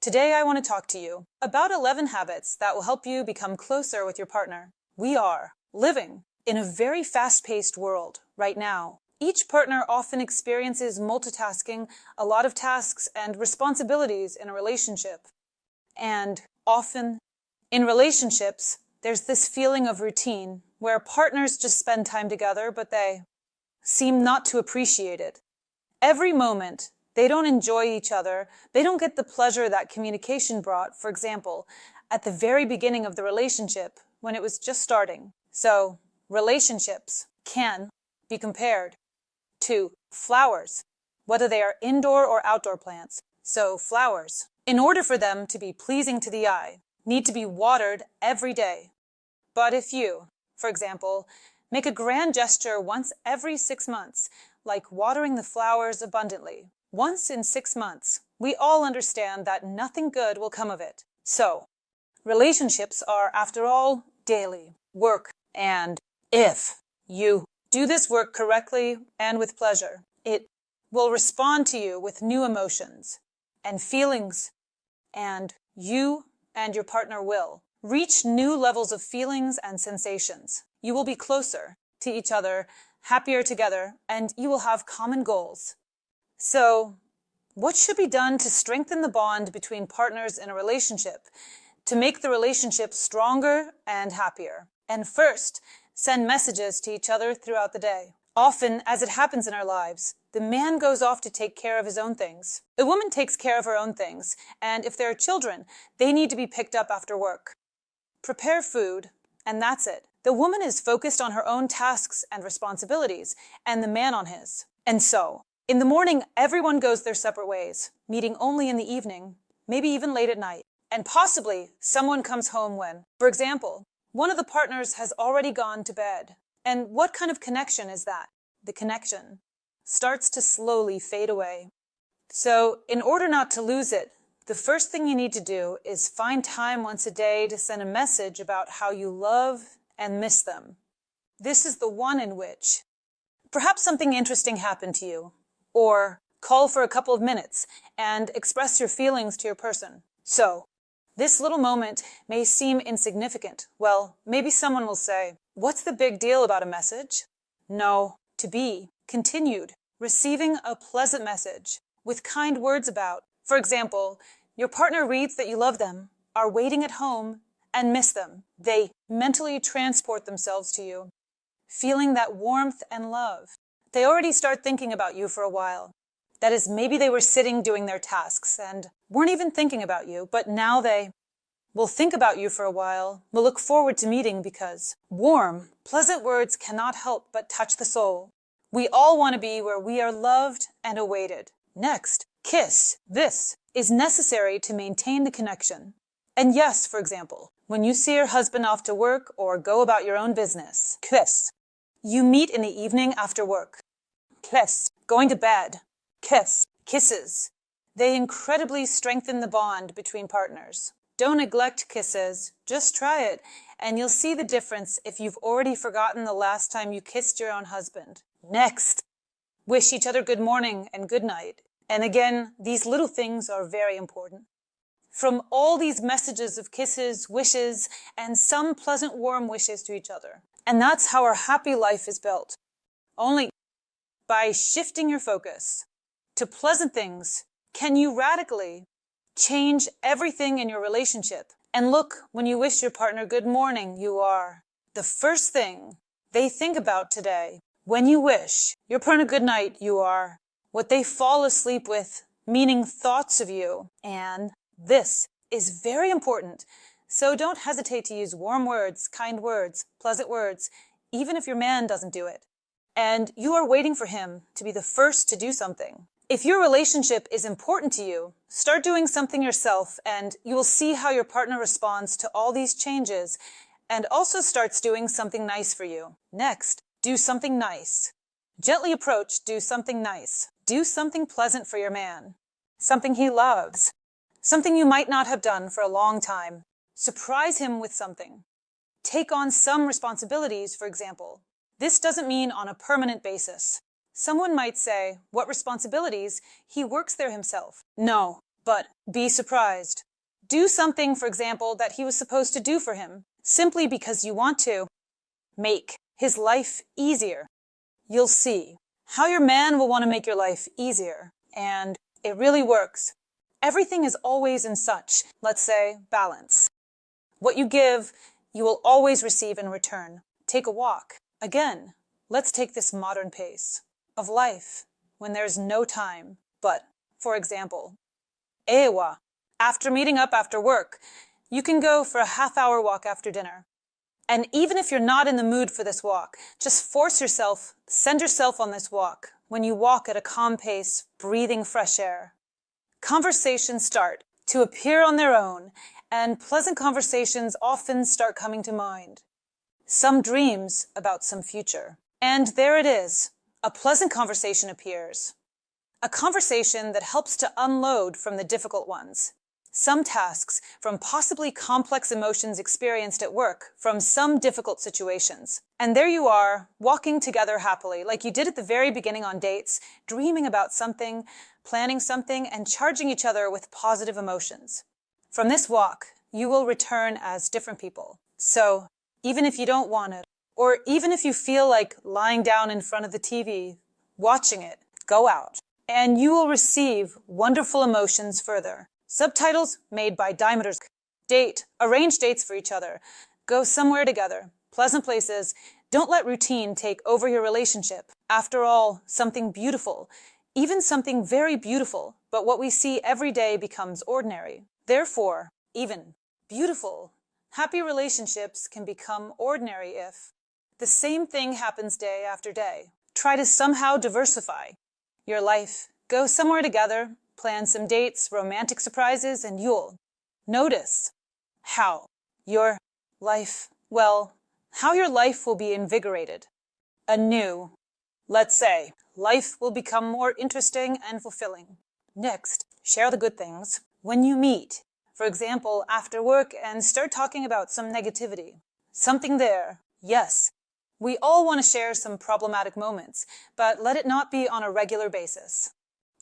Today I want to talk to you about 11 habits that will help you become closer with your partner. We are living in a very fast-paced world right now. Each partner often experiences multitasking, a lot of tasks and responsibilities in a relationship. And often in relationships, there's this feeling of routine where partners just spend time together, but they seem not to appreciate it. Every moment, they don't enjoy each other. They don't get the pleasure that communication brought, for example, at the very beginning of the relationship when it was just starting. So, relationships can be compared to flowers, whether they are indoor or outdoor plants. So, flowers, in order for them to be pleasing to the eye, need to be watered every day. But if you, for example, make a grand gesture once every 6 months, like watering the flowers abundantly, once in 6 months, we all understand that nothing good will come of it. So, relationships are, after all, daily work, and if you do this work correctly and with pleasure, it will respond to you with new emotions and feelings, and you and your partner will reach new levels of feelings and sensations. You will be closer to each other, happier together, and you will have common goals. So, what should be done to strengthen the bond between partners in a relationship, to make the relationship stronger and happier? And first, send messages to each other throughout the day. Often, as it happens in our lives, the man goes off to take care of his own things. The woman takes care of her own things, and if there are children, they need to be picked up after work. Prepare food, and that's it. The woman is focused on her own tasks and responsibilities, and the man on his. And so, in the morning, everyone goes their separate ways, meeting only in the evening, maybe even late at night. And possibly, someone comes home when, for example, one of the partners has already gone to bed. And what kind of connection is that? The connection starts to slowly fade away. So, in order not to lose it, the first thing you need to do is find time once a day to send a message about how you love and miss them. This is the one in which perhaps something interesting happened to you, or call for a couple of minutes and express your feelings to your person. So, this little moment may seem insignificant. Well, maybe someone will say, "What's the big deal about a message?" No, to be continued, receiving a pleasant message with kind words about, for example, your partner reads that you love them, are waiting at home, and miss them. They mentally transport themselves to you, feeling that warmth and love. They already start thinking about you for a while. That is, maybe they were sitting doing their tasks and weren't even thinking about you, but now they will think about you for a while, will look forward to meeting because warm, pleasant words cannot help but touch the soul. We all want to be where we are loved and awaited. Next, kiss. This is necessary to maintain the connection. And yes, for example, when you see your husband off to work or go about your own business, kiss. You meet in the evening after work. Kiss. Going to bed. Kiss. Kisses. They incredibly strengthen the bond between partners. Don't neglect kisses. Just try it, and you'll see the difference if you've already forgotten the last time you kissed your own husband. Next, wish each other good morning and good night. And again, these little things are very important. From all these messages of kisses, wishes, and some pleasant warm wishes to each other. And that's how our happy life is built. Only by shifting your focus to pleasant things can you radically change everything in your relationship. And look, when you wish your partner good morning, you are the first thing they think about today. When you wish your partner good night, you are what they fall asleep with, meaning thoughts of you. And this is very important. So don't hesitate to use warm words, kind words, pleasant words, even if your man doesn't do it. And you are waiting for him to be the first to do something. If your relationship is important to you, start doing something yourself and you will see how your partner responds to all these changes and also starts doing something nice for you. Next, do something nice. Gently approach, do something nice. Do something pleasant for your man. Something he loves. Something you might not have done for a long time. Surprise him with something. Take on some responsibilities, for example. This doesn't mean on a permanent basis. Someone might say, what responsibilities? He works there himself. No, but be surprised. Do something, for example, that he was supposed to do for him, simply because you want to. Make his life easier. You'll see how your man will want to make your life easier, and it really works. Everything is always in such, let's say, balance. What you give, you will always receive in return. Take a walk. Again, let's take this modern pace of life when there's no time. But, for example, ewa, after meeting up after work, you can go for a half-hour walk after dinner. And even if you're not in the mood for this walk, just force yourself, send yourself on this walk when you walk at a calm pace, breathing fresh air. Conversations start to appear on their own, and pleasant conversations often start coming to mind. Some dreams about some future. And there it is. A pleasant conversation appears. A conversation that helps to unload from the difficult ones. Some tasks from possibly complex emotions experienced at work from some difficult situations. And there you are, walking together happily, like you did at the very beginning on dates, dreaming about something, planning something, and charging each other with positive emotions. From this walk, you will return as different people. So, even if you don't want it, or even if you feel like lying down in front of the TV, watching it, go out. And you will receive wonderful emotions further. Subtitles made by Dimeters. Date. Arrange dates for each other. Go somewhere together. Pleasant places. Don't let routine take over your relationship. After all, something beautiful. Even something very beautiful. But what we see every day becomes ordinary. Therefore, even beautiful, happy relationships can become ordinary if the same thing happens day after day. Try to somehow diversify your life. Go somewhere together. Plan some dates, romantic surprises, and you'll notice how your life will be invigorated. Anew. Let's say, life will become more interesting and fulfilling. Next, share the good things. When you meet, for example, after work, and start talking about some negativity. Something there. Yes, we all want to share some problematic moments, but let it not be on a regular basis.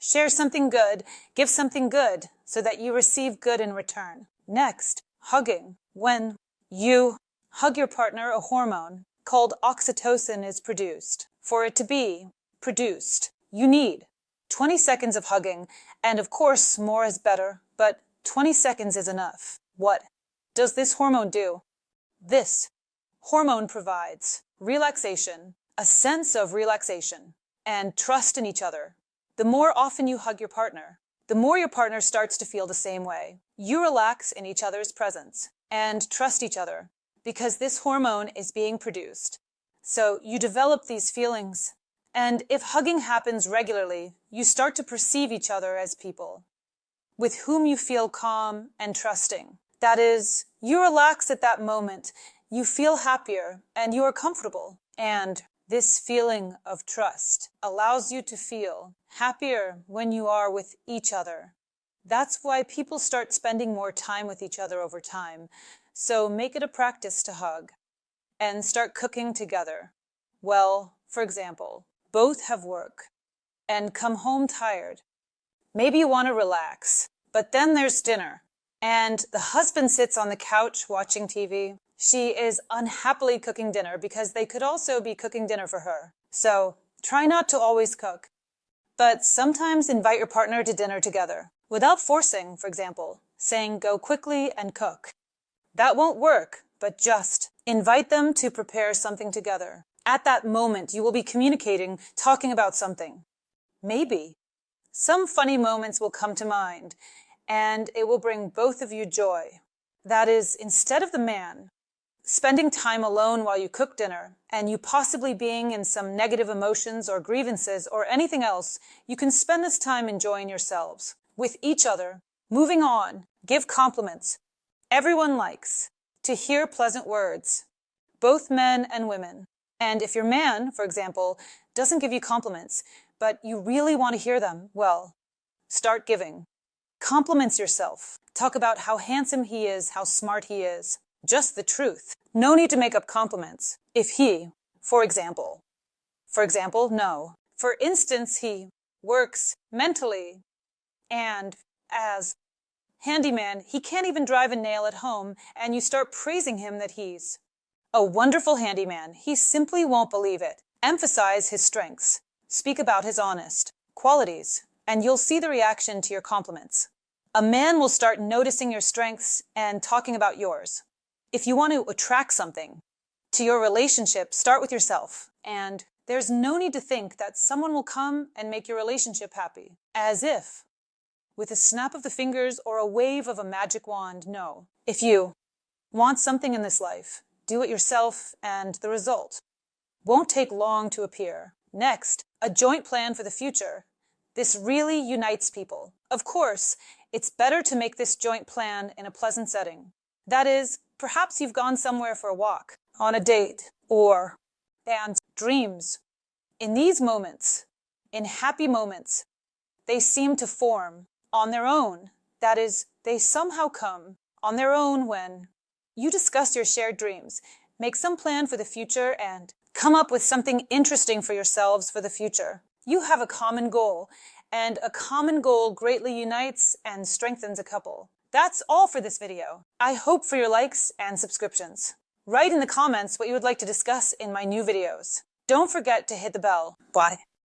Share something good, give something good, so that you receive good in return. Next, hugging. When you hug your partner, a hormone called oxytocin is produced. For it to be produced, you need 20 seconds of hugging, and of course, more is better, but 20 seconds is enough. What does this hormone do? This hormone provides relaxation, a sense of relaxation, and trust in each other. The more often you hug your partner, the more your partner starts to feel the same way. You relax in each other's presence and trust each other because this hormone is being produced. So you develop these feelings. And if hugging happens regularly, you start to perceive each other as people with whom you feel calm and trusting. That is, you relax at that moment, you feel happier and you are comfortable. And this feeling of trust allows you to feel happier when you are with each other. That's why people start spending more time with each other over time. So make it a practice to hug and start cooking together. Well, for example, both have work and come home tired. Maybe you want to relax, but then there's dinner and the husband sits on the couch watching TV. She is unhappily cooking dinner because they could also be cooking dinner for her. So try not to always cook, but sometimes invite your partner to dinner together without forcing, for example, saying go quickly and cook. That won't work, but just invite them to prepare something together. At that moment, you will be communicating, talking about something. Maybe some funny moments will come to mind, and it will bring both of you joy. That is, instead of the man spending time alone while you cook dinner, and you possibly being in some negative emotions or grievances or anything else, you can spend this time enjoying yourselves, with each other, moving on, give compliments. Everyone likes to hear pleasant words, both men and women. And if your man, for example, doesn't give you compliments, but you really want to hear them, well, start giving. Compliments yourself. Talk about how handsome he is, how smart he is. Just the truth. No need to make up compliments. If he, for example, no. For instance, he works mentally and as Handyman, he can't even drive a nail at home, and you start praising him that he's a wonderful handyman. He simply won't believe it. Emphasize his strengths. Speak about his honest qualities, and you'll see the reaction to your compliments. A man will start noticing your strengths and talking about yours. If you want to attract something to your relationship, start with yourself. And there's no need to think that someone will come and make your relationship happy. As if, with a snap of the fingers or a wave of a magic wand, no. If you want something in this life, do it yourself, and the result won't take long to appear. Next, a joint plan for the future. This really unites people. Of course, it's better to make this joint plan in a pleasant setting. That is, perhaps you've gone somewhere for a walk, on a date, or and dreams. In these moments, in happy moments, they seem to form on their own. That is, they somehow come on their own when you discuss your shared dreams, make some plan for the future, and come up with something interesting for yourselves for the future. You have a common goal, and a common goal greatly unites and strengthens a couple. That's all for this video. I hope for your likes and subscriptions. Write in the comments what you would like to discuss in my new videos. Don't forget to hit the bell. Bye.